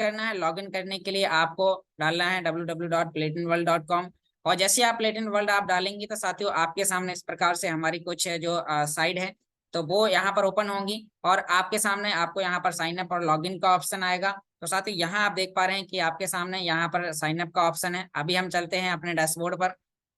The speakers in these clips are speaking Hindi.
करना है, लॉगिन करने के लिए आपको डालना है www.platinworld.com। और जैसे आप प्लेटिन वर्ल्ड आप डालेंगे तो साथियों आपके सामने इस प्रकार से हमारी कुछ जो साइड है तो वो यहाँ पर ओपन होंगी, और आपके सामने आपको यहाँ पर साइन अप और लॉगिन का ऑप्शन आएगा। तो साथियों यहाँ आप देख पा रहे हैं कि आपके सामने यहाँ पर साइन अप का ऑप्शन है। अभी हम चलते हैं अपने डैशबोर्ड पर।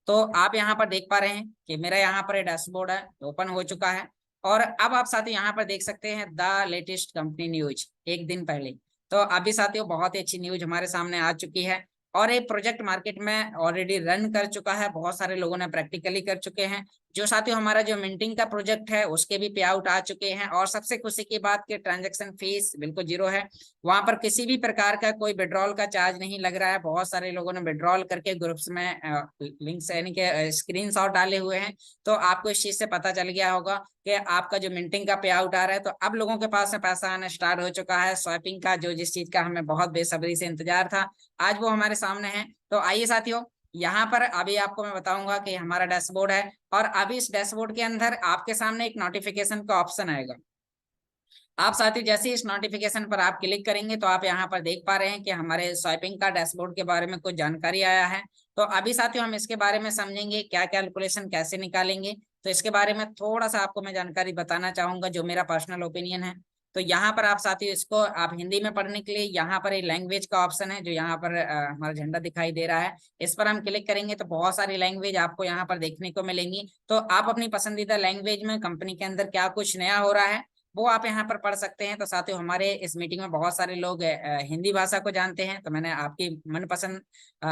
तो आप यहाँ पर देख पा रहे हैं कि मेरा यहाँ पर डैशबोर्ड है, ओपन हो चुका है। और अब आप साथियों यहाँ पर देख सकते हैं द लेटेस्ट कंपनी न्यूज एक दिन पहले। तो अभी साथियों बहुत ही अच्छी न्यूज हमारे सामने आ चुकी है, और ये प्रोजेक्ट मार्केट में ऑलरेडी रन कर चुका है, बहुत सारे लोगों ने प्रैक्टिकली कर चुके हैं। जो साथियों हमारा जो मिंटिंग का प्रोजेक्ट है उसके भी पे आउट आ चुके हैं, और सबसे खुशी की बात कि ट्रांजैक्शन फीस बिल्कुल जीरो है। वहां पर किसी भी प्रकार का कोई विड्रॉल का चार्ज नहीं लग रहा है। बहुत सारे लोगों ने विड्रॉल करके ग्रुप्स में लिंक्स यानी कि स्क्रीनशॉट डाले हुए हैं। तो आपको इस चीज से पता चल गया होगा कि आपका जो मिंटिंग का पे आउट आ रहा है, तो अब लोगों के पास में पैसा आना स्टार्ट हो चुका है। स्वैपिंग का जो जिस चीज का हमें बहुत बेसब्री से इंतजार था, आज वो हमारे सामने है। तो आइए साथियों, यहाँ पर अभी आपको मैं बताऊंगा कि हमारा डैशबोर्ड है, और अभी इस डैशबोर्ड के अंदर आपके सामने एक नोटिफिकेशन का ऑप्शन आएगा। आप साथियों जैसे इस नोटिफिकेशन पर आप क्लिक करेंगे तो आप यहाँ पर देख पा रहे हैं कि हमारे स्वैपिंग का डैशबोर्ड के बारे में कुछ जानकारी आया है। तो अभी साथियों हम इसके बारे में समझेंगे क्या कैलकुलेशन कैसे निकालेंगे। तो इसके बारे में थोड़ा सा आपको मैं जानकारी बताना चाहूंगा, जो मेरा पर्सनल ओपिनियन है। तो यहाँ पर आप साथियों इसको आप हिंदी में पढ़ने के लिए यहाँ पर एक लैंग्वेज का ऑप्शन है, जो यहाँ पर हमारा झंडा दिखाई दे रहा है। इस पर हम क्लिक करेंगे तो बहुत सारी लैंग्वेज आपको यहाँ पर देखने को मिलेंगी। तो आप अपनी पसंदीदा लैंग्वेज में कंपनी के अंदर क्या कुछ नया हो रहा है वो आप यहाँ पर पढ़ सकते हैं। तो साथियों हमारे इस मीटिंग में बहुत सारे लोग हिंदी भाषा को जानते हैं, तो मैंने आपकी मनपसंद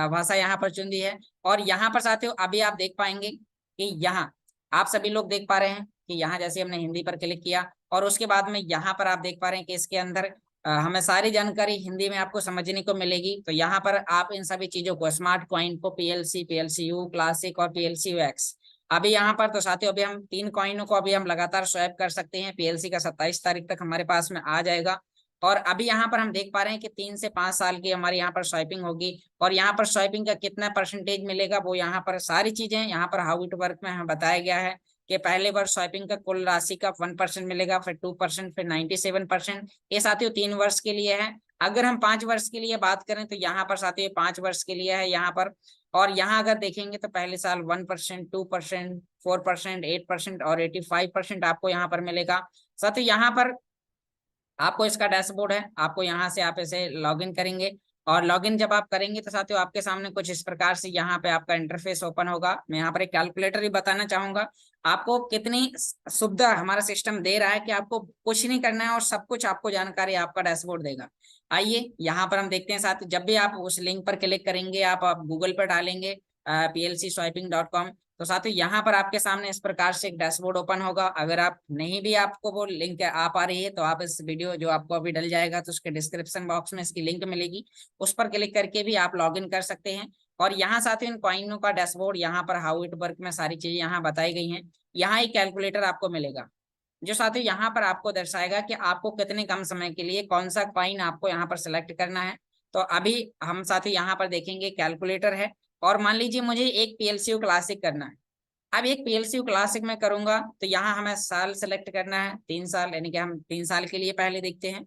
भाषा यहाँ पर चुन दी है। और यहाँ पर साथियों अभी आप देख पाएंगे कि यहाँ आप सभी लोग देख पा रहे हैं कि यहाँ जैसे हमने हिंदी पर क्लिक किया, और उसके बाद में यहाँ पर आप देख पा रहे हैं कि इसके अंदर हमें सारी जानकारी हिंदी में आपको समझने को मिलेगी। तो यहाँ पर आप इन सभी चीजों को, स्मार्ट कॉइन को, पीएलसी, पीएलसीयू क्लासिक और पीएलसी एक्स, अभी यहाँ पर तो साथियों अभी हम 3 कॉइनों को अभी हम लगातार स्वैप कर सकते हैं। पीएलसी का 27 तारीख तक हमारे पास में आ जाएगा। और अभी यहाँ पर हम देख पा रहे हैं कि 3 से 5 साल की हमारी यहाँ पर स्वैपिंग होगी, और यहाँ पर स्वैपिंग का कितना परसेंटेज मिलेगा वो यहाँ पर सारी चीजें यहाँ पर हाउ इट वर्क में हमें बताया गया है कि पहले वर्ष स्वैपिंग का कुल राशि का 1% मिलेगा, फिर 2%, फिर 97%। ये साथियों 3 वर्ष के लिए है। अगर हम 5 वर्ष के लिए बात करें तो यहाँ पर साथियों 5 वर्ष के लिए है यहाँ पर। और यहाँ अगर देखेंगे तो पहले साल 1%, 2%, 4%, 8% और 85% आपको यहाँ पर मिलेगा। साथ ही यहाँ पर आपको इसका डैशबोर्ड है, आपको यहाँ से आप इसे लॉगिन करेंगे, और लॉगिन जब आप करेंगे तो साथियों आपके सामने कुछ इस प्रकार से यहाँ पे आपका इंटरफेस ओपन होगा। मैं यहाँ पर एक कैलकुलेटर भी बताना चाहूंगा आपको, कितनी सुविधा हमारा सिस्टम दे रहा है कि आपको कुछ नहीं करना है और सब कुछ आपको जानकारी आपका डैशबोर्ड देगा। आइए यहाँ पर हम देखते हैं साथियों, जब भी आप उस लिंक पर क्लिक करेंगे, आप गूगल पर डालेंगे plcswiping.com, तो साथियों यहाँ पर आपके सामने इस प्रकार से एक डैशबोर्ड ओपन होगा। अगर आप नहीं भी आपको वो लिंक आ पा रही है तो आप इस वीडियो जो आपको अभी डल जाएगा तो उसके डिस्क्रिप्शन बॉक्स में इसकी लिंक मिलेगी, उस पर क्लिक करके भी आप लॉगिन कर सकते हैं। और यहाँ साथियों इन कॉइनों का डैशबोर्ड यहाँ पर हाउ इट वर्क में सारी चीजें यहाँ बताई गई हैं। यहाँ एक कैलकुलेटर आपको मिलेगा जो साथियों यहाँ पर आपको दर्शाएगा कि आपको कितने कम समय के लिए कौन सा कॉइन आपको यहाँ पर सिलेक्ट करना है। तो अभी हम साथियों यहाँ पर देखेंगे कैलकुलेटर है, और मान लीजिए मुझे एक पीएलसीयू क्लासिक करना है। अब एक पीएलसीयू क्लासिक में करूंगा तो यहाँ हमें साल सेलेक्ट करना है, 3 साल, यानी कि हम 3 साल के लिए पहले देखते हैं।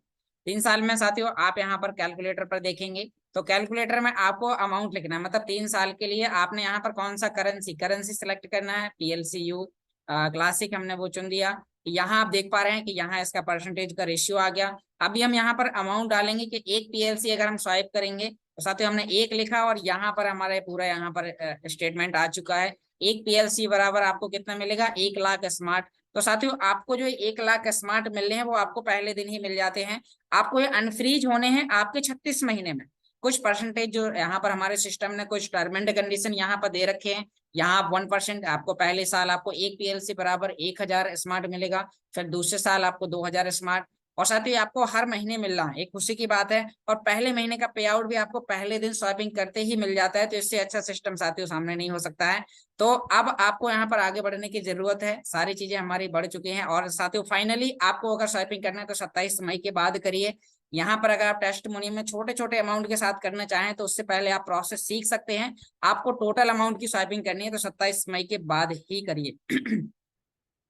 3 साल में साथियों आप यहाँ पर कैलकुलेटर पर देखेंगे तो कैलकुलेटर में आपको अमाउंट लिखना है, मतलब 3 साल के लिए आपने यहाँ पर कौन सा करेंसी सिलेक्ट करना है। पीएलसीयू क्लासिक हमने वो चुन दिया। यहाँ आप देख पा रहे हैं कि यहाँ इसका परसेंटेज का रेशियो आ गया। अभी हम यहाँ पर अमाउंट डालेंगे कि एक पीएलसी अगर हम स्वाइप करेंगे तो साथियों हमने एक लिखा, और यहाँ पर हमारे पूरा यहाँ पर स्टेटमेंट आ चुका है। एक पीएलसी बराबर आपको कितना मिलेगा, 1 लाख स्मार्ट। तो साथियों आपको जो 1 लाख स्मार्ट मिल रहे हैं वो आपको पहले दिन ही मिल जाते हैं। आपको ये अनफ्रीज होने हैं आपके 36 महीने में। कुछ परसेंटेज जो यहाँ पर हमारे सिस्टम ने कुछ टर्म एंड कंडीशन यहाँ पर दे रखे हैं। यहाँ आप 1% आपको पहले साल आपको एक पीएलसी बराबर 1000 स्मार्ट मिलेगा, फिर दूसरे साल आपको 2000 स्मार्ट, और साथ ही आपको हर महीने मिल रहा है। एक खुशी की बात है, और पहले महीने का पे आउट भी आपको पहले दिन स्वैपिंग करते ही मिल जाता है। तो इससे अच्छा सिस्टम साथियों सामने नहीं हो सकता है। तो अब आपको यहाँ पर आगे बढ़ने की जरूरत है, सारी चीजें हमारी बढ़ चुकी हैं। और साथियों फाइनली आपको अगर स्वैपिंग करना है तो 27 मई के बाद करिए। यहाँ पर अगर आप टेस्ट मनी में छोटे छोटे अमाउंट के साथ करना चाहें तो उससे पहले आप प्रोसेस सीख सकते हैं। आपको टोटल अमाउंट की स्वैपिंग करनी है तो 27 मई के बाद ही करिए।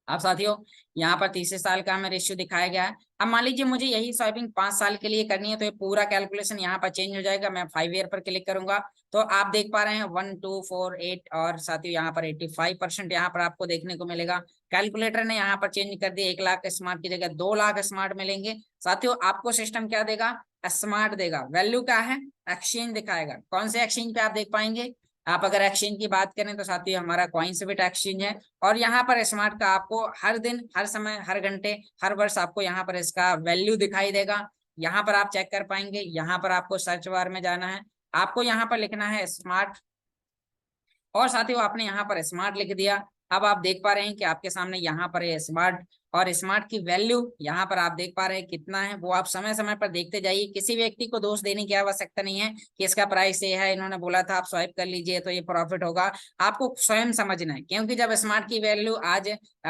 अब साथियों यहाँ पर तीसरे साल का हमें रेशियो दिखाया गया है। अब मान लीजिए मुझे यही स्वैपिंग 5 साल के लिए करनी है, तो ये पूरा कैलकुलेशन यहाँ पर चेंज हो जाएगा। मैं 5 ईयर पर क्लिक करूंगा तो आप देख पा रहे हैं 1248 और साथियों यहाँ पर 85% यहाँ पर आपको देखने को मिलेगा। कैलकुलेटर ने यहाँ पर चेंज कर दिया, 1 लाख स्मार्ट की जगह 2 लाख स्मार्ट मिलेंगे। साथियों आपको सिस्टम क्या देगा, स्मार्ट देगा। वैल्यू क्या है, एक्सचेंज दिखाएगा। कौन से एक्सचेंज पे आप देख पाएंगे, आप अगर एक्सचेंज की बात करें तो साथियों हमारा कॉइनसिबिट एक्सचेंज है। और यहाँ पर स्मार्ट का आपको हर दिन, हर समय, हर घंटे, हर वर्ष आपको यहाँ पर इसका वैल्यू दिखाई देगा। यहाँ पर आप चेक कर पाएंगे। यहाँ पर आपको सर्च बार में जाना है, आपको यहाँ पर लिखना है स्मार्ट, और साथियों आपने यहाँ पर स्मार्ट लिख दिया। अब आप देख पा रहे हैं कि आपके सामने यहाँ पर है स्मार्ट, और स्मार्ट की वैल्यू यहाँ पर आप देख पा रहे हैं कितना है। वो आप समय समय पर देखते जाइए। किसी व्यक्ति को दोष देने की आवश्यकता नहीं है कि इसका प्राइस ये है, इन्होंने बोला था आप स्वाइप कर लीजिए तो ये प्रॉफिट होगा। आपको स्वयं समझना है, क्योंकि जब स्मार्ट की वैल्यू आज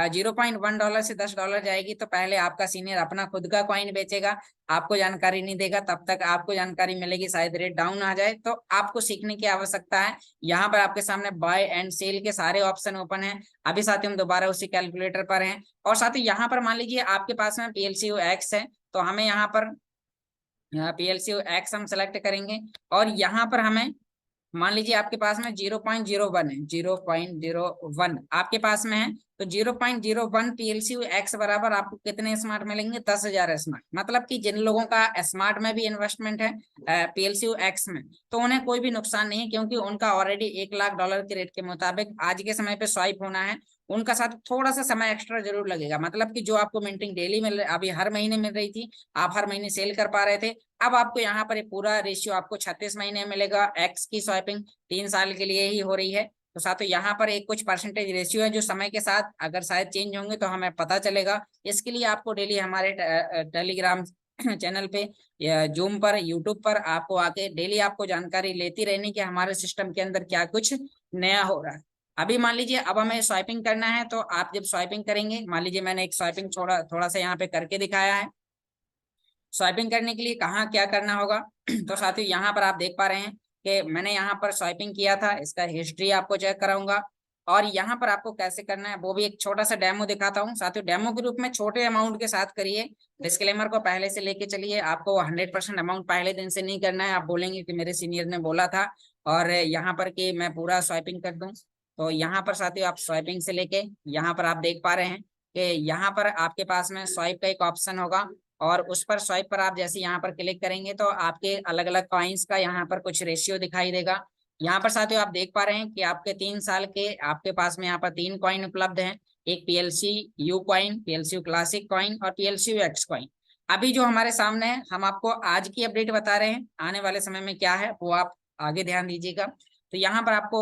$0.1 से $10 जाएगी तो पहले आपका सीनियर अपना खुद का कॉइन बेचेगा, आपको जानकारी नहीं देगा। तब तक आपको जानकारी मिलेगी, शायद रेट डाउन आ जाए। तो आपको सीखने की आवश्यकता है। यहाँ पर आपके सामने बाय एंड सेल के सारे ऑप्शन ओपन है। अभी साथियों हम दोबारा उसी कैलकुलेटर पर हैं, और साथ ही यहाँ पर मान लीजिए आपके पास में PLCU X है, तो हमें यहाँ पर PLCU X हम सेलेक्ट करेंगे, और यहाँ पर हमें मान लीजिए आपके पास में 0.01 है, 0.01 आपके पास में है, तो 0.01 PLCU X बराबर आपको कितने स्मार्ट मिलेंगे, 10,000 स्मार्ट। मतलब कि जिन लोगों का स्मार्ट में भी इन्वेस्टमेंट है PLCU X में, तो उन्हें कोई भी नुकसान नहीं है, क्योंकि उनका ऑलरेडी $1 लाख के रेट के मुताबिक आज के समय पे स्वाइप होना है। उनका साथ थोड़ा सा समय एक्स्ट्रा जरूर लगेगा। मतलब कि जो आपको मिंटिंग डेली मिल अभी हर महीने मिल रही थी, आप हर महीने सेल कर पा रहे थे, अब आपको यहाँ पर पूरा रेशियो आपको 36 महीने मिलेगा। एक्स की स्वैपिंग 3 साल के लिए ही हो रही है। तो साथियों यहाँ पर एक कुछ परसेंटेज रेशियो है जो समय के साथ अगर शायद चेंज होंगे तो हमें पता चलेगा। इसके लिए आपको डेली हमारे टेलीग्राम चैनल पे या जूम पर, यूट्यूब पर आपको आके डेली आपको जानकारी लेती रहनी कि हमारे सिस्टम के अंदर क्या कुछ नया हो रहा है। अभी मान लीजिए अब हमें स्वाइपिंग करना है, तो आप जब स्वाइपिंग करेंगे, मान लीजिए मैंने एक स्वाइपिंग थोड़ा थोड़ा सा यहाँ पे करके दिखाया है। स्वाइपिंग करने के लिए कहाँ क्या करना होगा तो साथियों यहाँ पर आप देख पा रहे हैं कि मैंने यहाँ पर स्वाइपिंग किया था, इसका हिस्ट्री आपको चेक कराऊंगा। और यहाँ पर आपको कैसे करना है वो भी एक छोटा सा डेमो दिखाता हूँ। साथियों डेमो के रूप में छोटे अमाउंट के साथ करिए, डिस्क्लेमर को पहले से लेके चलिए। आपको 100% अमाउंट पहले दिन से नहीं करना है। आप बोलेंगे कि मेरे सीनियर ने बोला था और यहाँ पर कि मैं पूरा स्वाइपिंग कर दूं, तो यहाँ पर साथियों आप स्वाइपिंग से लेके यहाँ पर आप देख पा रहे हैं कि यहाँ पर आपके पास में स्वाइप का एक ऑप्शन होगा, और उस पर स्वाइप पर आप जैसे यहाँ पर क्लिक करेंगे तो आपके अलग अलग कॉइन्स का यहाँ पर कुछ रेशियो दिखाई देगा। यहाँ पर साथियों आप देख पा रहे हैं कि आपके 3 साल के आपके पास में यहाँ पर 3 कॉइन उपलब्ध हैं, एक PLCU coin, PLCU classic coin और PLCU X कॉइन। अभी जो हमारे सामने है, हम आपको आज की अपडेट बता रहे हैं, आने वाले समय में क्या है वो आप आगे ध्यान दीजिएगा। तो यहाँ पर आपको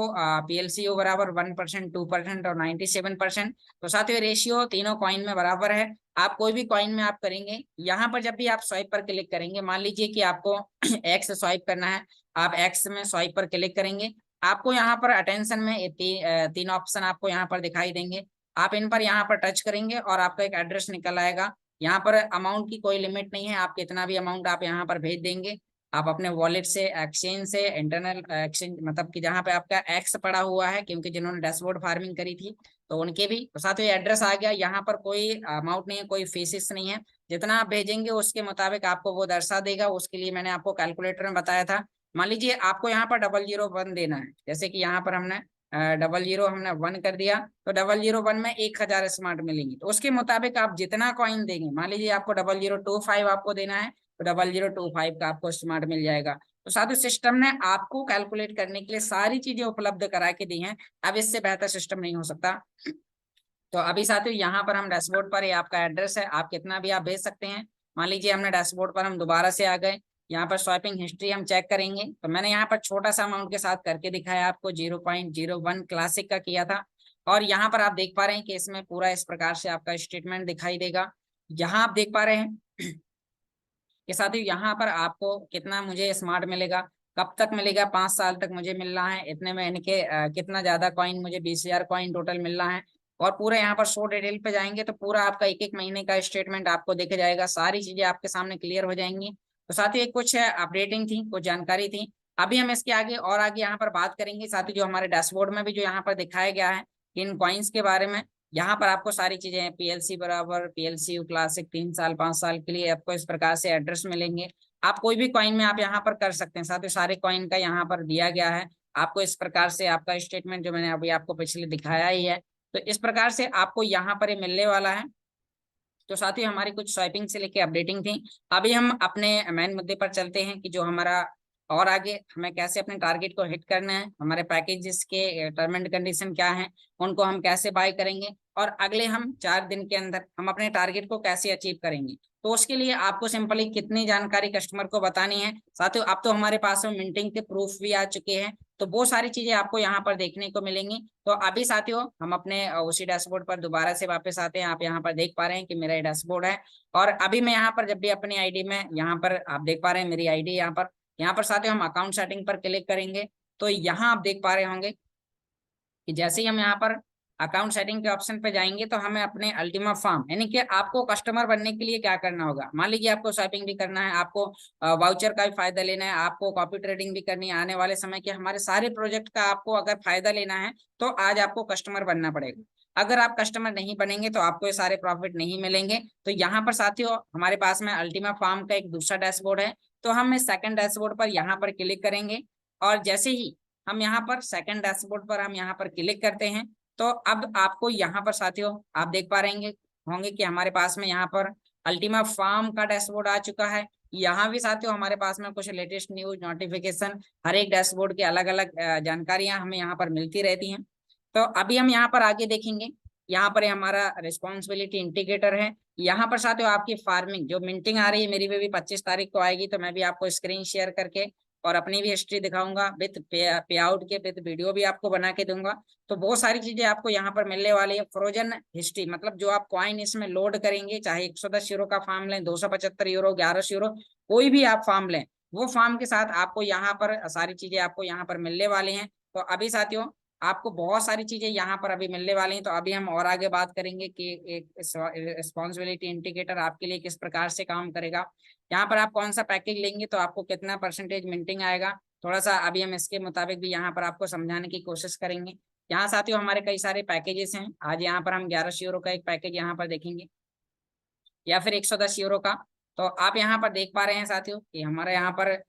PLCU बराबर 1%, 2% और 97%। तो साथियों रेशियो तीनों कॉइन में बराबर है। आप कोई भी कॉइन में आप करेंगे, यहाँ पर जब भी आप स्वाइप पर क्लिक करेंगे, मान लीजिए कि आपको एक्स स्वाइप करना है, आप एक्स में स्वाइप पर क्लिक करेंगे, आपको यहाँ पर अटेंशन में तीन ऑप्शन आपको यहाँ पर दिखाई देंगे। आप इन पर यहाँ पर टच करेंगे और आपका एक एड्रेस निकल आएगा। यहाँ पर अमाउंट की कोई लिमिट नहीं है, आप कितना भी अमाउंट आप यहाँ पर भेज देंगे। आप अपने वॉलेट से, एक्सचेंज से, इंटरनल एक्सचेंज, मतलब कि जहाँ पे आपका एक्स पड़ा हुआ है, क्योंकि जिन्होंने डैशबोर्ड फार्मिंग करी थी तो उनके भी साथ ही एड्रेस आ गया। यहाँ पर कोई अमाउंट नहीं है, कोई फीसिस नहीं है, जितना आप भेजेंगे उसके मुताबिक आपको वो दर्शा देगा। उसके लिए मैंने आपको कैलकुलेटर में बताया था। मान लीजिए आपको यहाँ पर 001 देना है, जैसे कि यहाँ पर हमने 00 हमने 1 कर दिया, तो 001 में 1,000 स्मार्ट मिलेंगी। तो उसके मुताबिक आप जितना कॉइन देंगे, मान लीजिए आपको 0025 आपको देना है, तो 0025 का आपको स्मार्ट मिल जाएगा। तो साथियों सिस्टम ने आपको कैलकुलेट करने के लिए सारी चीजें उपलब्ध करा के दी हैं। अब इससे बेहतर सिस्टम नहीं हो सकता। तो अभी साथियों यहाँ पर हम डैशबोर्ड पर, ये आपका एड्रेस है, आप कितना भी आप भेज सकते हैं। मान लीजिए हमने डैशबोर्ड पर हम दोबारा से आ गए, यहाँ पर स्वाइपिंग हिस्ट्री हम चेक करेंगे। तो मैंने यहाँ पर छोटा सा अमाउंट के साथ करके दिखाया आपको, 0.01 क्लासिक का किया था। और यहाँ पर आप देख पा रहे हैं कि इसमें पूरा इस प्रकार से आपका स्टेटमेंट दिखाई देगा। यहाँ आप देख पा रहे हैं कि साथियों यहाँ पर आपको कितना मुझे स्मार्ट मिलेगा, कब तक मिलेगा, 5 साल तक मुझे मिल रहा है इतने में, इनके कितना ज्यादा कॉइन मुझे 20,000 कॉइन टोटल मिल रहा है। और पूरा यहाँ पर शो डिटेल पे जाएंगे तो पूरा आपका एक एक महीने का स्टेटमेंट आपको दिख जाएगा, सारी चीजें आपके सामने क्लियर हो जाएंगी। तो साथियों कुछ अपडेटिंग थी, कुछ जानकारी थी। अभी हम इसके आगे और आगे यहाँ पर बात करेंगे साथियों, जो हमारे डैशबोर्ड में भी जो यहाँ पर दिखाया गया है इन कॉइन्स के बारे में। यहाँ पर आपको सारी चीजें PLC बराबर PLCU क्लासिक 3 साल 5 साल के लिए आपको इस प्रकार से एड्रेस मिलेंगे। आप कोई भी कॉइन में आप यहाँ पर कर सकते हैं, साथ ही सारे कॉइन का यहाँ पर दिया गया है आपको इस प्रकार से। आपका स्टेटमेंट जो मैंने अभी आपको पिछले दिखाया ही है, तो इस प्रकार से आपको यहाँ पर ये मिलने वाला है। तो साथ ही हमारी कुछ स्वाइपिंग से लेके अपडेटिंग थी। अभी हम अपने मेन मुद्दे पर चलते हैं कि जो हमारा और आगे हमें कैसे अपने टारगेट को हिट करना है, हमारे पैकेजेस के टर्म एंड कंडीशन क्या है, उनको हम कैसे बाय करेंगे, और अगले हम 4 दिन के अंदर हम अपने टारगेट को कैसे अचीव करेंगे। तो उसके लिए आपको सिंपली कितनी जानकारी कस्टमर को बतानी है। साथियों अब तो हमारे पास में मिंटिंग के प्रूफ भी आ चुके हैं, तो वो सारी चीजें आपको यहाँ पर देखने को मिलेंगी। तो अभी साथियों हम अपने उसी डैशबोर्ड पर दोबारा से वापस आते हैं। आप यहाँ पर देख पा रहे हैं कि मेरा ये डैशबोर्ड है, और अभी मैं यहाँ पर जब भी अपनी आईडी में यहाँ पर आप देख पा रहे हैं मेरी आईडी यहाँ पर साथियों हम अकाउंट सेटिंग पर क्लिक करेंगे। तो यहाँ आप देख पा रहे होंगे कि जैसे ही हम यहाँ पर अकाउंट सेटिंग के ऑप्शन पे जाएंगे तो हमें अपने अल्टीमा फार्म, यानी कि आपको कस्टमर बनने के लिए क्या करना होगा। मान लीजिए आपको शॉपिंग भी करना है, आपको वाउचर का भी फायदा लेना है, आपको कॉपी ट्रेडिंग भी करनी है, आने वाले समय के हमारे सारे प्रोजेक्ट का आपको अगर फायदा लेना है तो आज आपको कस्टमर बनना पड़ेगा। अगर आप कस्टमर नहीं बनेंगे तो आपको ये सारे प्रॉफिट नहीं मिलेंगे। तो यहाँ पर साथियों हमारे पास में अल्टीमा फार्म का एक दूसरा डैशबोर्ड है, तो हम इस सेकंड डैशबोर्ड पर यहाँ पर क्लिक करेंगे, और जैसे ही हम यहाँ पर सेकंड डैशबोर्ड पर हम यहाँ पर क्लिक करते हैं तो अब आपको यहाँ पर साथियों आप देख पा रहे होंगे कि हमारे पास में यहाँ पर अल्टीमा फार्म का डैशबोर्ड आ चुका है। यहाँ भी साथियों हमारे पास में कुछ लेटेस्ट न्यूज नोटिफिकेशन, हर एक डैशबोर्ड की अलग अलग जानकारियां हमें यहाँ पर मिलती रहती हैं। तो अभी हम यहाँ पर आगे देखेंगे, यहाँ पर हमारा रिस्पॉन्सिबिलिटी इंडिकेटर है। यहाँ पर साथियों आपकी फार्मिंग जो मिंटिंग आ रही है मेरी भी 25 तारीख को आएगी, तो मैं भी आपको स्क्रीन शेयर करके और अपनी भी हिस्ट्री दिखाऊंगा विद पे आउट के विद वीडियो भी आपको बना के दूंगा। तो बहुत सारी चीजें आपको यहाँ पर मिलने वाली है। फ्रोजन हिस्ट्री मतलब जो आप कॉइन इसमें लोड करेंगे, चाहे 110 यूरो का फार्म लें, 275 यूरो, 1100 यूरो, कोई भी आप फार्म लें, वो फार्म के साथ आपको यहाँ पर सारी चीजें आपको यहाँ पर मिलने वाली हैं। तो अभी साथियों आपको बहुत सारी चीजें यहाँ पर अभी मिलने वाली हैं। तो अभी हम और आगे बात करेंगे कि एक रिस्पॉन्सिबिलिटी इंडिकेटर आपके लिए किस प्रकार से काम करेगा, यहाँ पर आप कौन सा पैकेज लेंगे तो आपको कितना परसेंटेज मिंटिंग आएगा। थोड़ा सा अभी हम इसके मुताबिक भी यहाँ पर आपको समझाने की कोशिश करेंगे। यहाँ साथियों हमारे कई सारे पैकेजेस हैं। आज यहाँ पर हम 1100 यूरो का एक पैकेज यहाँ पर देखेंगे, या फिर 110 यूरो का। तो आप यहाँ पर देख पा रहे हैं साथियों कि हमारे यहाँ पर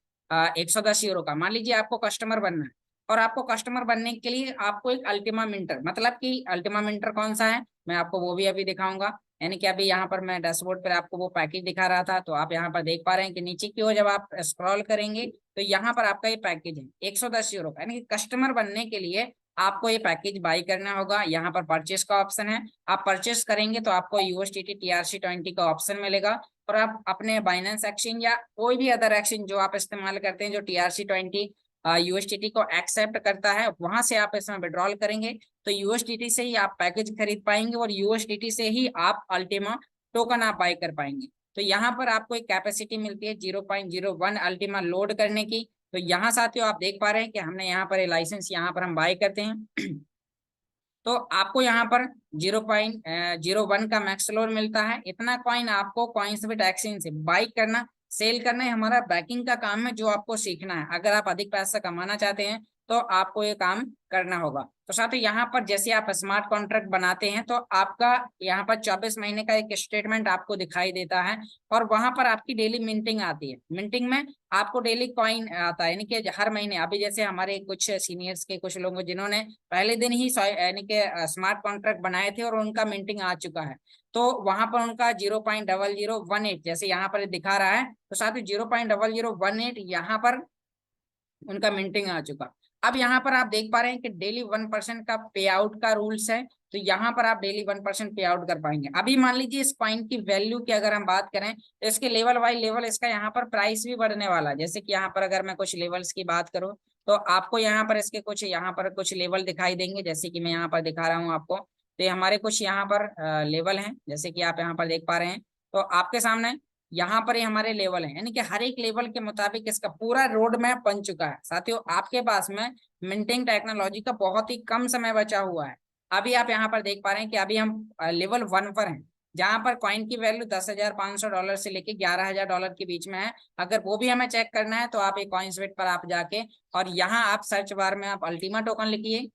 110 यूरो का, मान लीजिए आपको कस्टमर बनना है, और आपको कस्टमर बनने के लिए आपको एक अल्टीमा मिंटर, मतलब कि अल्टीमा मिंटर कौन सा है मैं आपको वो भी अभी दिखाऊंगा। यानी कि अभी यहाँ पर मैं डैशबोर्ड पर आपको वो पैकेज दिखा रहा था, तो आप यहाँ पर देख पा रहे हैं कि नीचे की ओर जब आप स्क्रॉल करेंगे तो यहाँ पर आपका ये पैकेज है 110 यूरो का। यानी कि कस्टमर बनने के लिए आपको ये पैकेज बाई करना होगा। यहाँ पर परचेस का ऑप्शन है, आप परचेस करेंगे तो आपको USDT TRC20 का ऑप्शन मिलेगा, और आप अपने बाइनेंस एक्सचेंज या कोई भी अदर एक्सचेंज जो आप इस्तेमाल करते हैं जो TRC20 USDT को एक्सेप्ट करता है, वहां से आप इसमें विड्रॉल करेंगे तो USDT से ही आप पैकेज खरीद पाएंगे, और USDT से ही आप अल्टीमा टोकन आप बाई कर पाएंगे। तो यहाँ पर आपको एक कैपेसिटी मिलती है 0.01 अल्टीमा लोड करने की। तो यहाँ साथियों आप देख पा रहे हैं कि हमने यहाँ पर लाइसेंस यहाँ पर हम बाय करते हैं तो आपको यहाँ पर 0.01 का मैक्स लोड मिलता है। इतना कॉइन आपको कॉइन्सबिट एक्सचेंज से बाई करना, सेल करना है, हमारा बैकिंग का काम है जो आपको सीखना है। अगर आप अधिक पैसा कमाना चाहते हैं तो आपको ये काम करना होगा। तो साथियों यहाँ पर जैसे आप स्मार्ट कॉन्ट्रैक्ट बनाते हैं तो आपका यहाँ पर 24 महीने का एक स्टेटमेंट आपको दिखाई देता है, और वहां पर आपकी डेली मिंटिंग आती है। मिंटिंग में आपको डेली कॉइन आता है, यानी कि हर महीने। अभी जैसे हमारे कुछ सीनियर्स के कुछ लोग जिन्होंने पहले दिन ही यानी कि स्मार्ट कॉन्ट्रैक्ट बनाए थे और उनका मिंटिंग आ चुका है, तो वहां पर उनका 0.0018 जैसे यहाँ पर दिखा रहा है, तो साथ ही 0.0018 यहाँ पर उनका मिंटिंग आ चुका। अब यहाँ पर आप देख पा रहे हैं कि डेली 1% का पे आउट का रूल्स है, तो यहाँ पर आप डेली 1% पे आउट कर पाएंगे। अभी मान लीजिए इस कॉइन की वैल्यू की अगर हम बात करें तो इसके लेवल बाय लेवल इसका यहाँ पर प्राइस भी बढ़ने वाला है। जैसे कि यहाँ पर अगर मैं कुछ लेवल्स की बात करूँ तो आपको यहाँ पर इसके कुछ यहाँ पर कुछ लेवल दिखाई देंगे, जैसे कि मैं यहाँ पर दिखा रहा हूँ आपको। तो हमारे कुछ यहाँ पर लेवल हैं, जैसे कि आप यहाँ पर देख पा रहे हैं। तो आपके सामने यहाँ पर ये हमारे लेवल हैं, यानी कि हर एक लेवल के मुताबिक इसका पूरा रोड मैप बन चुका है। साथियों आपके पास में मिंटिंग टेक्नोलॉजी का बहुत ही कम समय बचा हुआ है। अभी आप यहाँ पर देख पा रहे हैं कि अभी हम लेवल 1 पर हैं, जहां पर कॉइन की वैल्यू $10,500 से लेके $11,000 के बीच में है। अगर वो भी हमें चेक करना है तो आप एक कॉइन्सबिट पर आप जाके और यहाँ आप सर्च बार में आप अल्टीमा टोकन लिखिए,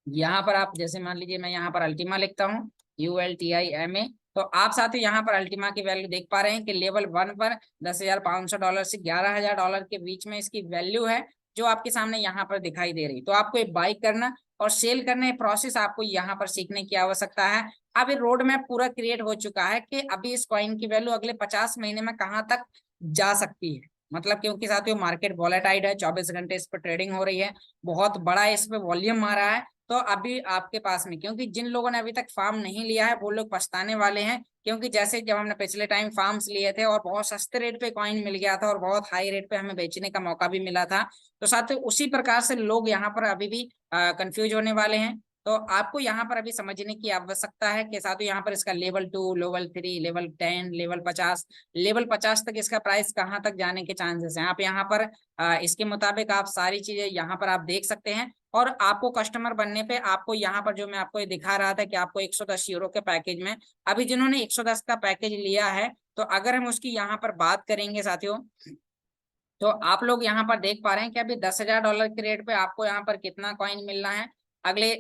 यहाँ पर आप जैसे मान लीजिए मैं यहाँ पर अल्टीमा लिखता हूँ, ULTIMA। तो आप साथ ही यहाँ पर अल्टीमा की वैल्यू देख पा रहे हैं कि लेवल 1 पर $10,500 से $11,000 के बीच में इसकी वैल्यू है, जो आपके सामने यहाँ पर दिखाई दे रही। तो आपको ये बाई करना और सेल करने प्रोसेस आपको यहाँ पर सीखने की आवश्यकता है। अब ये रोड मैप पूरा क्रिएट हो चुका है कि अभी इस कॉइन की वैल्यू अगले 50 महीने में कहाँ तक जा सकती है। मतलब क्योंकि साथियों मार्केट वॉलेटाइल है, 24 घंटे इस पर ट्रेडिंग हो रही है, बहुत बड़ा इस पे वॉल्यूम आ रहा है। तो अभी आपके पास में, क्योंकि जिन लोगों ने अभी तक फार्म नहीं लिया है वो लोग पछताने वाले हैं, क्योंकि जैसे जब हमने पिछले टाइम फार्म्स लिए थे और बहुत सस्ते रेट पे कॉइन मिल गया था और बहुत हाई रेट पे हमें बेचने का मौका भी मिला था, तो साथ ही उसी प्रकार से लोग यहाँ पर अभी भी कंफ्यूज होने वाले हैं। तो आपको यहाँ पर अभी समझने की आवश्यकता है कि साथ ही यहाँ पर इसका लेवल 2, लेवल 3, लेवल 10, लेवल 50 तक इसका प्राइस कहाँ तक जाने के चांसेस हैं। आप यहाँ पर इसके मुताबिक आप सारी चीजें यहाँ पर आप देख सकते हैं। और आपको कस्टमर बनने पे आपको यहाँ पर जो मैं आपको ये दिखा रहा था कि आपको 110 यूरो के पैकेज में, अभी जिन्होंने 110 का पैकेज लिया है, तो अगर हम उसकी यहाँ पर बात करेंगे साथियों, तो आप लोग यहाँ पर देख पा रहे हैं कि अभी $10,000 के रेट पे आपको यहाँ पर कितना कॉइन मिल रहा है अगले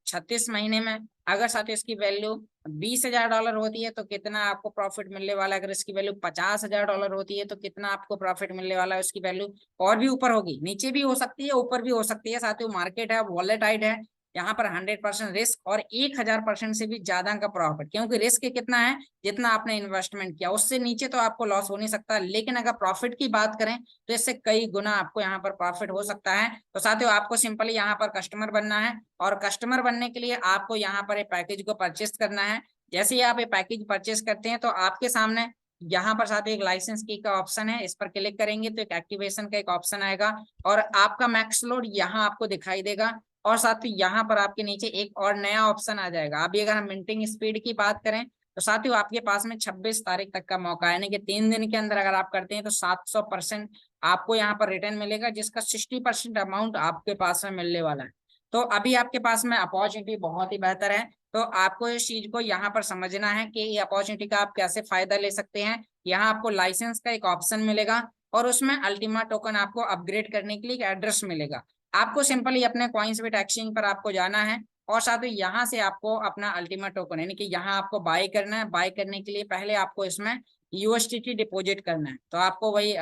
36 महीने में। अगर साथ इसकी वैल्यू $20,000 होती है तो कितना आपको प्रॉफिट मिलने वाला है, अगर इसकी वैल्यू $50,000 होती है तो कितना आपको प्रॉफिट मिलने वाला है। उसकी वैल्यू और भी ऊपर होगी, नीचे भी हो सकती है, ऊपर भी हो सकती है। साथ ही मार्केट है, वॉलेटाइल है, यहाँ पर 100% रिस्क और 1000% से भी ज्यादा का प्रॉफिट, क्योंकि रिस्क कितना है, जितना आपने इन्वेस्टमेंट किया उससे नीचे तो आपको लॉस हो नहीं सकता, लेकिन अगर प्रॉफिट की बात करें तो इससे कई गुना आपको यहाँ पर प्रॉफिट हो सकता है। तो साथियों आपको सिंपली यहाँ पर कस्टमर बनना है, और कस्टमर बनने के लिए आपको यहाँ पर एक पैकेज को परचेस करना है। जैसे ही आप ये पैकेज परचेस करते हैं तो आपके सामने यहाँ पर साथ एक लाइसेंस की का ऑप्शन है, इस पर क्लिक करेंगे तो एक एक्टिवेशन का एक ऑप्शन आएगा और आपका मैक्स लोड यहाँ आपको दिखाई देगा। और साथ ही यहाँ पर आपके नीचे एक और नया ऑप्शन आ जाएगा। अभी अगर हम मिंटिंग स्पीड की बात करें तो साथियों आपके पास में 26 तारीख तक का मौका है, यानी कि 3 दिन के अंदर अगर आप करते हैं तो 700% आपको यहाँ पर रिटर्न मिलेगा, जिसका 60% अमाउंट आपके पास में मिलने वाला है। तो अभी आपके पास में अपॉर्चुनिटी बहुत ही बेहतर है। तो आपको इस चीज को यहाँ पर समझना है कि ये अपॉर्चुनिटी का आप कैसे फायदा ले सकते हैं। यहाँ आपको लाइसेंस का एक ऑप्शन मिलेगा और उसमें अल्टीमा टोकन आपको अपग्रेड करने के लिए एक एड्रेस मिलेगा। आपको सिंपली अपने कॉइन्सबिट एक्सचेंज पर आपको जाना है और साथ ही यहाँ से आपको अपना अल्टीमा टोकन, यानी कि यहाँ आपको बाय करना है। बाय करने के लिए पहले आपको इसमें USDT डिपॉजिट करना है। तो आपको वही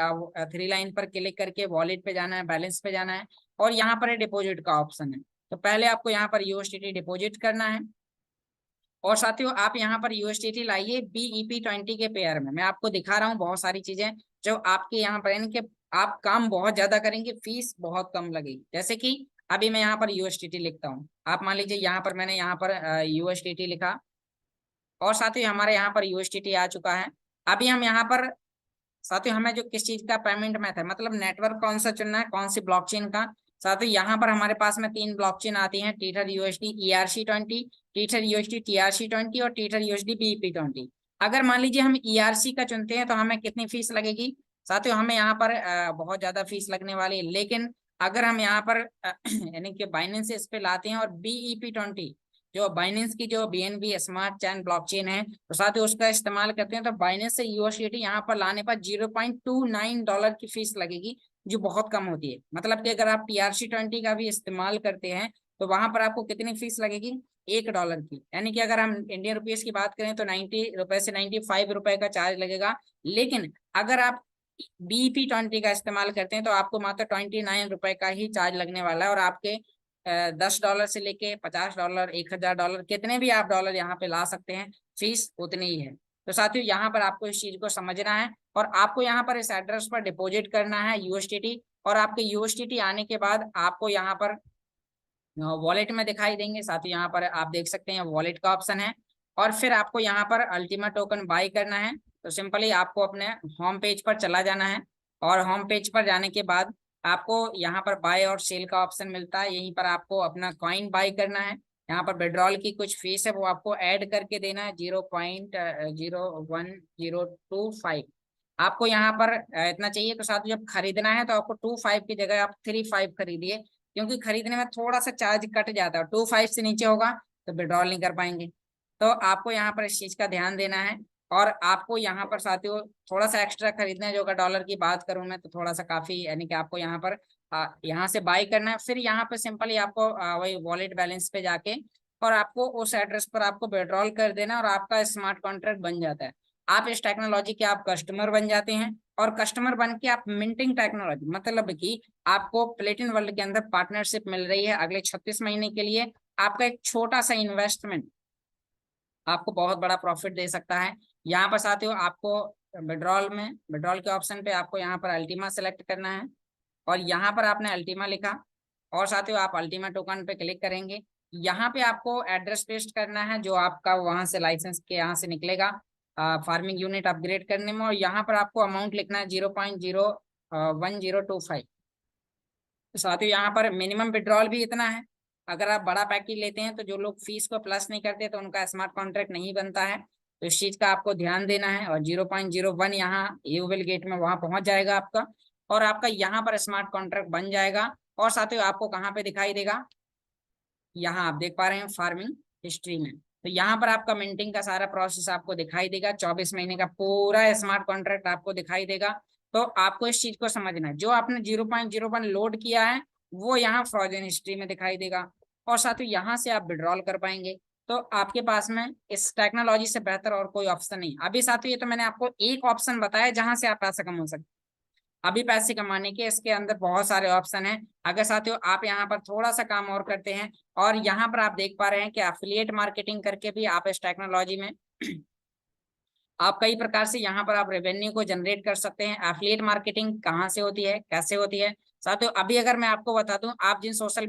3 लाइन पर क्लिक करके वॉलेट पे जाना है, बैलेंस पे जाना है और यहाँ पर डिपॉजिट का ऑप्शन है। तो पहले आपको यहाँ पर USDT डिपॉजिट करना है और साथियों आप यहाँ पर USDT लाइए BEP20 के पेयर में। मैं आपको दिखा रहा हूँ बहुत सारी चीजें जो आपके यहाँ पर, यानी कि आप काम बहुत ज्यादा करेंगे, फीस बहुत कम लगेगी। जैसे कि अभी मैं यहाँ पर USDT लिखता हूँ, आप मान लीजिए यहाँ पर मैंने यहाँ पर USDT लिखा और साथ ही हमारे यहाँ पर USDT आ चुका है। अभी हम यहाँ पर साथियों हमें जो किस चीज का पेमेंट मेथड, मतलब नेटवर्क कौन सा चुनना है, कौन सी ब्लॉकचेन का। साथियों यहाँ पर हमारे पास में 3 ब्लॉकचेन आती हैं, teether USD ERC20, teether USD TRC20 और टीथर USD BEP20। अगर मान लीजिए हम ERC का चुनते हैं तो हमें कितनी फीस लगेगी। साथियों हमें यहाँ पर बहुत ज्यादा फीस लगने वाली है, लेकिन अगर हम यहाँ पर यानी कि बाइनेंस से इस पे लाते हैं और BEP20 जो बाइनेंस की जो BNB स्मार्ट चैन ब्लॉकचेन है, तो साथ ही उसका इस्तेमाल करते हैं तो बाइनेंस से USDT यहाँ पर लाने पर $0.29 की फीस लगेगी, जो बहुत कम होती है। मतलब कि अगर आप TRC20 का भी इस्तेमाल करते हैं तो वहां पर आपको कितनी फीस लगेगी, $1 की। यानी कि अगर हम इंडियन रुपीज की बात करें तो 90 रुपए से 95 रुपए का चार्ज लगेगा। लेकिन अगर आप BEP20 का इस्तेमाल करते हैं तो आपको मात्र $29 का ही चार्ज लगने वाला है और आपके $10 से लेके $50, $1,000, कितने भी आप डॉलर यहाँ पे ला सकते हैं, फीस उतनी ही है। तो साथियों यहाँ पर आपको इस चीज को समझना है और आपको यहाँ पर इस एड्रेस पर डिपॉजिट करना है USDT। और आपके USDT आने के बाद आपको यहाँ पर वॉलेट में दिखाई देंगे। साथ ही यहाँ पर आप देख सकते हैं वॉलेट का ऑप्शन है और फिर आपको यहाँ पर अल्टीमा टोकन बाय करना है। तो सिंपली आपको अपने होम पेज पर चला जाना है और होम पेज पर जाने के बाद आपको यहाँ पर बाय और सेल का ऑप्शन मिलता है, यहीं पर आपको अपना कॉइन बाय करना है। यहाँ पर विड्रॉल की कुछ फीस है वो आपको ऐड करके देना है, 0.01025। आपको यहाँ पर इतना चाहिए। तो साथ जब खरीदना है तो आपको 25 की जगह आप 35 खरीदिए, क्योंकि खरीदने में थोड़ा सा चार्ज कट जाता है। 25 से नीचे होगा तो विड्रॉल नहीं कर पाएंगे। तो आपको यहाँ पर इस चीज का ध्यान देना है और आपको यहाँ पर साथियों थोड़ा सा एक्स्ट्रा खरीदना है, जो अगर डॉलर की बात करूं मैं तो थोड़ा सा काफी, यानी कि आपको यहाँ पर यहाँ से बाई करना है। फिर यहाँ पे सिंपली आपको वही वॉलेट बैलेंस पे जाके और आपको उस एड्रेस पर आपको विड्रॉल कर देना और आपका स्मार्ट कॉन्ट्रैक्ट बन जाता है। आप इस टेक्नोलॉजी के आप कस्टमर बन जाते हैं और कस्टमर बन के आप मिंटिंग टेक्नोलॉजी, मतलब कि आपको प्लेटिन वर्ल्ड के अंदर पार्टनरशिप मिल रही है अगले 36 महीने के लिए। आपका एक छोटा सा इन्वेस्टमेंट आपको बहुत बड़ा प्रॉफिट दे सकता है। यहाँ पर साथियों आपको विड्रॉल के ऑप्शन पे आपको यहाँ पर अल्टीमा सेलेक्ट करना है और यहाँ पर आपने अल्टीमा लिखा और साथियों आप अल्टीमा टोकन पे क्लिक करेंगे। यहाँ पे आपको एड्रेस पेस्ट करना है जो आपका वहां से लाइसेंस के यहाँ से निकलेगा फार्मिंग यूनिट अपग्रेड करने में, और यहाँ पर आपको अमाउंट लिखना है 0.01025। साथियों यहाँ पर मिनिमम विड्रॉल भी इतना है। अगर आप बड़ा पैकेज लेते हैं तो जो लोग फीस को प्लस नहीं करते तो उनका स्मार्ट कॉन्ट्रैक्ट नहीं बनता है, तो इस चीज का आपको ध्यान देना है। और 0.01 यहाँ यू विल गेट में वहां पहुंच जाएगा आपका, और आपका यहाँ पर स्मार्ट कॉन्ट्रैक्ट बन जाएगा। और साथियों आपको कहाँ पे दिखाई देगा, यहाँ आप देख पा रहे हैं फार्मिंग हिस्ट्री में, तो यहाँ पर आपका मिंटिंग का सारा प्रोसेस आपको दिखाई देगा। 24 महीने का पूरा स्मार्ट कॉन्ट्रैक्ट आपको दिखाई देगा। तो आपको इस चीज को समझना है, जो आपने 0.01 लोड किया है वो यहाँ फ्रोजन हिस्ट्री में दिखाई देगा, और साथ ही यहाँ से आप विड्रॉल कर पाएंगे। तो आपके पास में इस टेक्नोलॉजी से बेहतर और कोई ऑप्शन नहीं। अभी साथियों ये तो मैंने आपको एक ऑप्शन बताया जहां से आप पैसा कमा सकते, अभी पैसे कमाने के इसके अंदर बहुत सारे ऑप्शन हैं। अगर साथियों आप यहाँ पर थोड़ा सा काम और करते हैं, और यहाँ पर आप देख पा रहे हैं कि एफिलिएट मार्केटिंग करके भी आप इस टेक्नोलॉजी में आप कई प्रकार से यहाँ पर आप रेवेन्यू को जनरेट कर सकते हैं। एफिलिएट मार्केटिंग कहाँ से होती है, कैसे होती है साथियों, अभी अगर मैं आपको बता दूं, आप जिन सोशल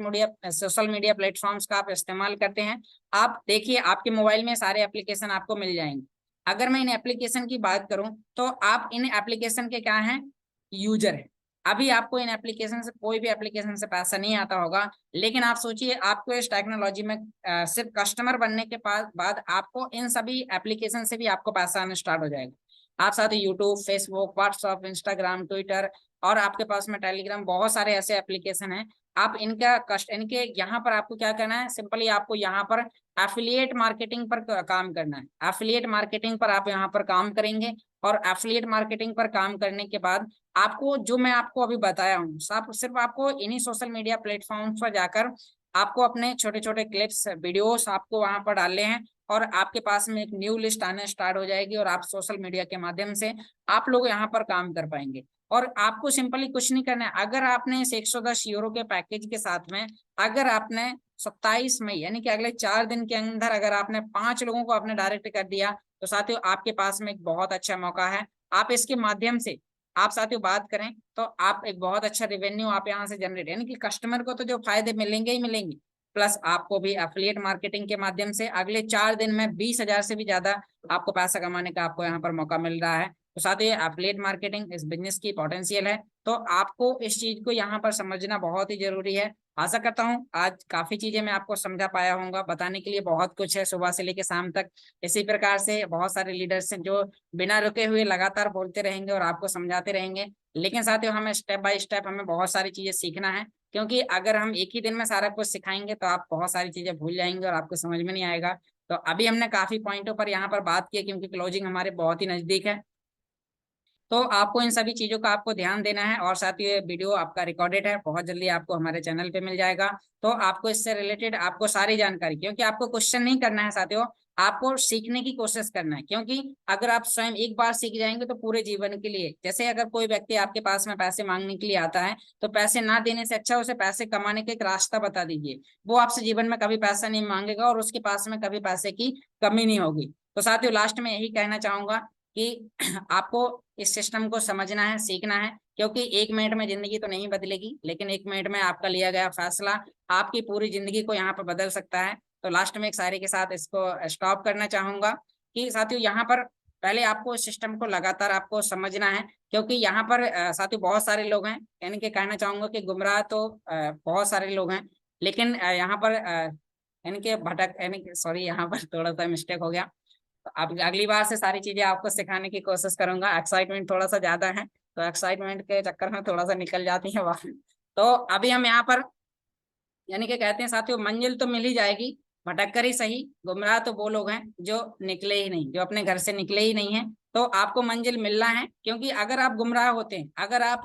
मीडिया प्लेटफॉर्म्स का आप इस्तेमाल करते हैं, आप देखिए आपके मोबाइल में सारे एप्लीकेशन आपको मिल जाएंगे। अगर मैं इन एप्लीकेशन की बात करूं तो आप इन एप्लीकेशन के क्या हैं, यूजर है। अभी आपको इन एप्लीकेशन से, कोई भी एप्लीकेशन से पैसा नहीं आता होगा, लेकिन आप सोचिए आपको इस टेक्नोलॉजी में सिर्फ कस्टमर बनने के बाद आपको इन सभी एप्लीकेशन से भी आपको पैसा आना स्टार्ट हो जाएगा। आप साथ ही YouTube, Facebook, WhatsApp, Instagram, Twitter और आपके पास में टेलीग्राम, बहुत सारे ऐसे एप्लीकेशन हैं। आप इनके यहाँ पर आपको क्या करना है, सिंपली आपको यहाँ पर एफिलिएट मार्केटिंग पर काम करना है। एफिलिएट मार्केटिंग पर आप यहाँ पर काम करेंगे, और एफिलिएट मार्केटिंग पर काम करने के बाद आपको जो मैं आपको अभी बताया हूँ, सिर्फ आपको इन्हीं सोशल मीडिया प्लेटफॉर्म्स पर जाकर आपको अपने छोटे छोटे क्लिप्स, वीडियोस आपको वहां पर डालने हैं, और आपके पास में एक न्यू लिस्ट आना स्टार्ट हो जाएगी, और आप सोशल मीडिया के माध्यम से आप लोग यहाँ पर काम कर पाएंगे। और आपको सिंपली कुछ नहीं करना है। अगर आपने इस 110 यूरो के पैकेज के साथ में, अगर आपने 27 मई यानी कि अगले 4 दिन के अंदर अगर आपने 5 लोगों को आपने डायरेक्ट कर दिया, तो साथियों आपके पास में एक बहुत अच्छा मौका है। आप इसके माध्यम से आप साथियों बात करें तो आप एक बहुत अच्छा रेवेन्यू आप यहाँ से जनरेट, यानी कि कस्टमर को तो जो फायदे मिलेंगे ही मिलेंगे, प्लस आपको भी एफिलिएट मार्केटिंग के माध्यम से अगले 4 दिन में 20,000 से भी ज्यादा आपको पैसा कमाने का आपको यहाँ पर मौका मिल रहा है। तो साथियों ये एफिलिएट मार्केटिंग इस बिजनेस की पोटेंशियल है, तो आपको इस चीज को यहाँ पर समझना बहुत ही जरूरी है। आशा करता हूँ आज काफी चीजें मैं आपको समझा पाया होऊंगा। बताने के लिए बहुत कुछ है, सुबह से लेकर शाम तक इसी प्रकार से बहुत सारे लीडर्स हैं जो बिना रुके हुए लगातार बोलते रहेंगे और आपको समझाते रहेंगे। लेकिन साथियों हमें स्टेप बाय स्टेप हमें बहुत सारी चीजें सीखना है, क्योंकि अगर हम एक ही दिन में सारा कुछ सिखाएंगे तो आप बहुत सारी चीजें भूल जाएंगे और आपको समझ में नहीं आएगा। तो अभी हमने काफी पॉइंटों पर यहाँ पर बात की, क्योंकि क्लोजिंग हमारे बहुत ही नजदीक है। तो आपको इन सभी चीजों का आपको ध्यान देना है, और साथ ही ये वीडियो आपका रिकॉर्डेड है, बहुत जल्दी आपको हमारे चैनल पे मिल जाएगा। तो आपको इससे रिलेटेड आपको सारी जानकारी, क्योंकि आपको क्वेश्चन नहीं करना है साथियों, आपको सीखने की कोशिश करना है। क्योंकि अगर आप स्वयं एक बार सीख जाएंगे तो पूरे जीवन के लिए, जैसे अगर कोई व्यक्ति आपके पास में पैसे मांगने के लिए आता है तो पैसे ना देने से अच्छा उसे पैसे कमाने का एक रास्ता बता दीजिए, वो आपसे जीवन में कभी पैसा नहीं मांगेगा और उसके पास में कभी पैसे की कमी नहीं होगी। तो साथियों लास्ट में यही कहना चाहूंगा कि आपको इस सिस्टम को समझना है, सीखना है, क्योंकि 1 मिनट में जिंदगी तो नहीं बदलेगी, लेकिन 1 मिनट में आपका लिया गया फैसला आपकी पूरी जिंदगी को यहाँ पर बदल सकता है। तो लास्ट में एक शायरी के साथ इसको स्टॉप करना चाहूंगा कि साथियों यहाँ पर पहले आपको इस सिस्टम को लगातार आपको समझना है, क्योंकि यहाँ पर साथियों बहुत सारे लोग हैं, यानी कि कहना चाहूंगा कि गुमराह तो बहुत सारे लोग हैं, लेकिन यहाँ पर यानी कि भटक, यानी कि सॉरी यहाँ पर थोड़ा सा मिस्टेक हो गया। तो अब अगली बार से सारी चीजें आपको सिखाने की कोशिश करूंगा। एक्साइटमेंट थोड़ा सा ज्यादा है, तो एक्साइटमेंट के चक्कर में थोड़ा सा निकल जाती है बात। तो अभी हम यहाँ पर यानी कि कहते हैं साथियों मंजिल तो मिल ही जाएगी, भटक कर ही सही, गुमराह तो वो लोग हैं जो निकले ही नहीं, जो अपने घर से निकले ही नहीं है। तो आपको मंजिल मिलना है, क्योंकि अगर आप गुमराह होते हैं, अगर आप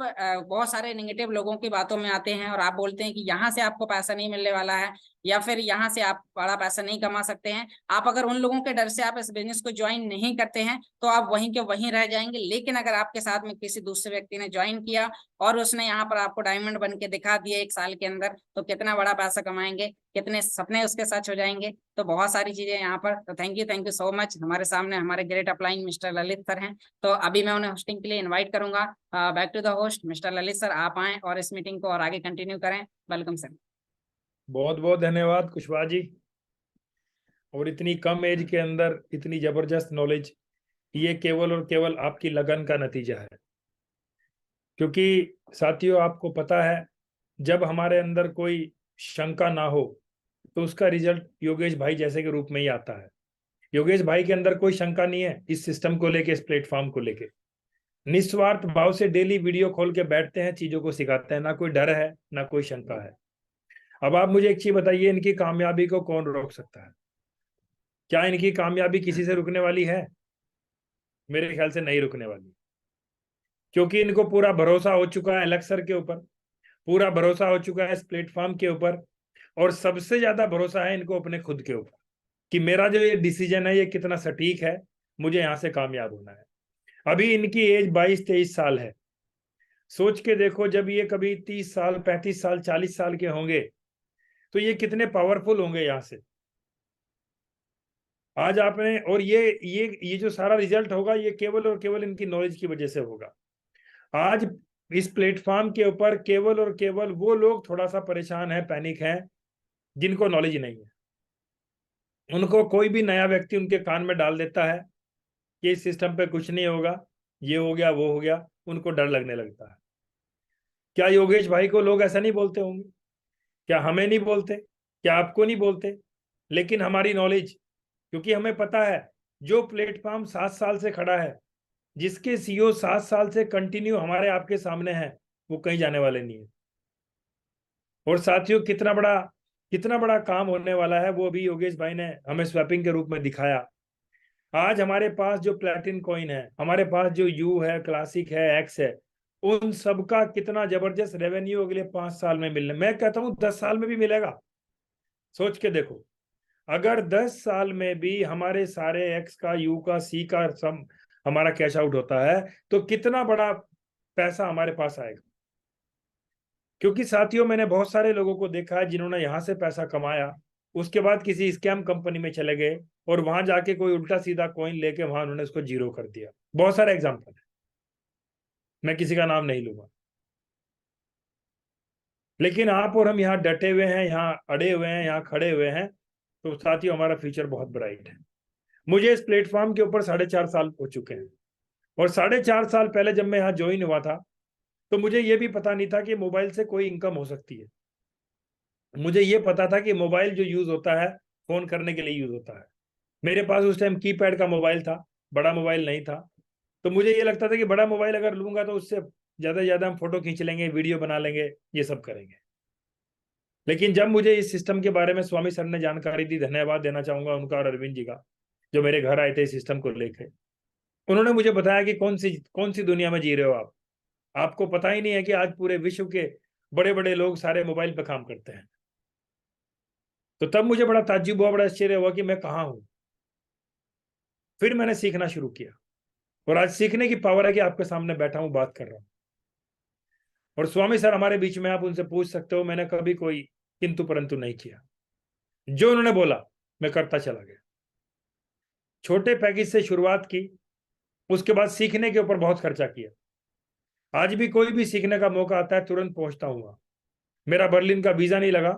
बहुत सारे नेगेटिव लोगों की बातों में आते हैं और आप बोलते हैं कि यहाँ से आपको पैसा नहीं मिलने वाला है, या फिर यहाँ से आप बड़ा पैसा नहीं कमा सकते हैं, आप अगर उन लोगों के डर से आप इस बिजनेस को ज्वाइन नहीं करते हैं, तो आप वहीं के वहीं रह जाएंगे। लेकिन अगर आपके साथ में किसी दूसरे व्यक्ति ने ज्वाइन किया और उसने यहाँ पर आपको डायमंड बन के दिखा दिया 1 साल के अंदर, तो कितना बड़ा पैसा कमाएंगे, कितने सपने उसके सच हो जाएंगे। तो बहुत सारी चीजें यहाँ पर। तो थैंक यू सो मच। हमारे सामने हमारे great upline mister Lalit sir हैं, तो अभी मैं उन्हें होस्टिंग के लिए इन्वाइट करूंगा। Back to the host mister Lalit sir, आप आए और इस मीटिंग को और आगे कंटिन्यू करें। Welcome sir. बहुत बहुत धन्यवाद कुशवाहा जी। और इतनी कम एज के अंदर इतनी जबरदस्त नॉलेज, ये केवल और केवल आपकी लगन का नतीजा है। क्योंकि साथियों, आपको पता है, जब हमारे अंदर कोई शंका ना हो तो उसका रिजल्ट योगेश भाई जैसे के रूप में ही आता है। योगेश भाई के अंदर कोई शंका नहीं है इस सिस्टम को लेके, इस प्लेटफॉर्म को लेके। निस्वार्थ भाव से डेली वीडियो खोल के बैठते हैं, चीजों को सिखाते हैं, ना कोई डर है ना कोई शंका है। अब आप मुझे एक चीज बताइए, इनकी कामयाबी को कौन रोक सकता है? क्या इनकी कामयाबी किसी से रुकने वाली है? मेरे ख्याल से नहीं रुकने वाली। क्योंकि इनको पूरा भरोसा हो चुका है अलग सर के ऊपर, पूरा भरोसा हो चुका है इस प्लेटफॉर्म के ऊपर, और सबसे ज्यादा भरोसा है इनको अपने खुद के ऊपर कि मेरा जो ये डिसीजन है ये कितना सटीक है, मुझे यहां से कामयाब होना है। अभी इनकी एज 22-23 साल है। सोच के देखो, जब ये कभी 30 साल 35 साल 40 साल के होंगे तो ये कितने पावरफुल होंगे यहां से। आज आपने, और ये जो सारा रिजल्ट होगा ये केवल और केवल इनकी नॉलेज की वजह से होगा। आज इस प्लेटफॉर्म के ऊपर केवल और केवल वो लोग थोड़ा सा परेशान है, पैनिक है, जिनको नॉलेज नहीं है। उनको कोई भी नया व्यक्ति उनके कान में डाल देता है कि इस सिस्टम पे कुछ नहीं होगा, ये हो गया वो हो गया, उनको डर लगने लगता है। क्या योगेश भाई को लोग ऐसा नहीं बोलते होंगे? क्या हमें नहीं बोलते? क्या आपको नहीं बोलते? लेकिन हमारी नॉलेज, क्योंकि हमें पता है जो प्लेटफॉर्म 7 साल से खड़ा है, जिसके सीईओ 7 साल से कंटिन्यू हमारे आपके सामने है, वो कहीं जाने वाले नहीं है। और साथियों, कितना बड़ा काम होने वाला है वो अभी योगेश भाई ने हमें स्वैपिंग के रूप में दिखाया। आज हमारे पास जो प्लेटिन कॉइन है, हमारे पास जो यू है, क्लासिक है, एक्स है, उन सबका कितना जबरदस्त रेवेन्यू अगले 5 साल में मिलने, मैं कहता हूं 10 साल में भी मिलेगा। सोच के देखो, अगर 10 साल में भी हमारे सारे एक्स का, यू का, सी का सम हमारा कैश आउट होता है, तो कितना बड़ा पैसा हमारे पास आएगा। क्योंकि साथियों, मैंने बहुत सारे लोगों को देखा है जिन्होंने यहां से पैसा कमाया, उसके बाद किसी स्कैम कंपनी में चले गए और वहां जाके कोई उल्टा सीधा कॉइन लेके वहां उन्होंने उसको जीरो कर दिया। बहुत सारे एग्जाम्पल है, मैं किसी का नाम नहीं लूंगा। लेकिन आप और हम यहाँ डटे हुए हैं, यहाँ अड़े हुए हैं, यहाँ खड़े हुए हैं, तो साथियों हमारा फ्यूचर बहुत ब्राइट है। मुझे इस प्लेटफॉर्म के ऊपर 4.5 साल हो चुके हैं, और 4.5 साल पहले जब मैं यहाँ ज्वाइन हुआ था तो मुझे ये भी पता नहीं था कि मोबाइल से कोई इनकम हो सकती है। मुझे ये पता था कि मोबाइल जो यूज होता है फोन करने के लिए यूज होता है। मेरे पास उस टाइम कीपैड का मोबाइल था, बड़ा मोबाइल नहीं था। तो मुझे ये लगता था कि बड़ा मोबाइल अगर लूंगा तो उससे ज्यादा से ज्यादा हम फोटो खींच लेंगे, वीडियो बना लेंगे, ये सब करेंगे। लेकिन जब मुझे इस सिस्टम के बारे में स्वामी सर ने जानकारी दी, धन्यवाद देना चाहूंगा उनका और अरविंद जी का, जो मेरे घर आए थे इस सिस्टम को लेकर। उन्होंने मुझे बताया कि कौन सी दुनिया में जी रहे हो आप, आपको पता ही नहीं है कि आज पूरे विश्व के बड़े बड़े लोग सारे मोबाइल पे काम करते हैं। तो तब मुझे बड़ा ताज्जुब हुआ, बड़ा आश्चर्य हुआ कि मैं कहाँ हूं। फिर मैंने सीखना शुरू किया, और आज सीखने की पावर है कि आपके सामने बैठा हूं, बात कर रहा हूं। और स्वामी सर हमारे बीच में, आप उनसे पूछ सकते हो, मैंने कभी कोई किंतु परंतु नहीं किया। जो उन्होंने बोला मैं करता चला गया। छोटे पैकेज से शुरुआत की, उसके बाद सीखने के ऊपर बहुत खर्चा किया। आज भी कोई भी सीखने का मौका आता है तुरंत पहुंचता हूँ। मेरा बर्लिन का वीजा नहीं लगा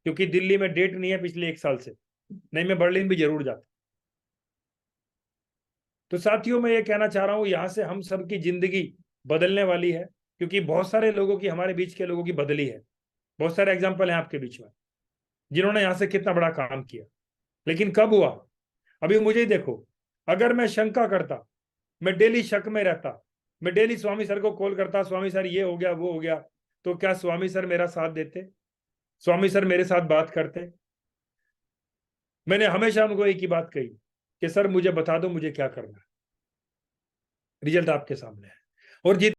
क्योंकि दिल्ली में डेट नहीं है पिछले 1 साल से, नहीं मैं बर्लिन भी जरूर जाता। तो साथियों, मैं ये कहना चाह रहा हूं, यहां से हम सबकी जिंदगी बदलने वाली है, क्योंकि बहुत सारे लोगों की, हमारे बीच के लोगों की बदली है। बहुत सारे एग्जाम्पल हैं आपके बीच में जिन्होंने यहां से कितना बड़ा काम किया। लेकिन कब हुआ? अभी मुझे ही देखो, अगर मैं शंका करता, मैं डेली शक में रहता, मैं डेली स्वामी सर को कॉल करता, स्वामी सर ये हो गया वो हो गया, तो क्या स्वामी सर मेरा साथ देते? स्वामी सर मेरे साथ बात करते? मैंने हमेशा उनको एक ही बात कही कि सर मुझे बता दो मुझे क्या करना है, रिजल्ट आपके सामने है। और